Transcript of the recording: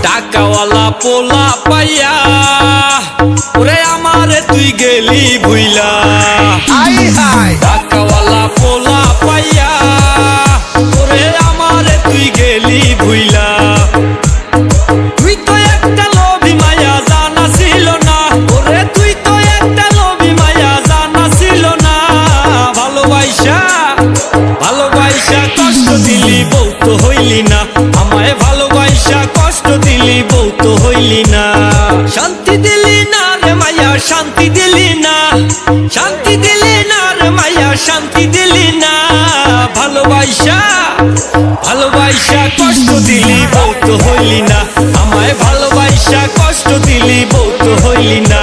টাকাওয়ালা পোলা পাইয়া ওরে আমারে তুই গেলি ভুইলা। টাকাওয়ালা পোলা পাইয়া ওরে আমারে তুই গেলি ভুইলা। তুই তো একটা লোভী মায়া জানা ছিল না, ওরে তুই তো একটা লোভী মায়া জানা ছিল না। ভালোবাসা ভালোবাসা কষ্ট দিলি বউ তো হইলি না, আমায় ভালোবাসা কষ্ট দিলি বউ তো হইলি না। শান্তি দিলি না রে মায়া শান্তি দিলি না, শান্তি দিলি না রে মায়া শান্তি দিলি না। ভালোবাসা ভালোবাসা কষ্ট দিলি বউ তো হইলি না, আমায় ভালোবাসা কষ্ট দিলি বউ তো হইলি না।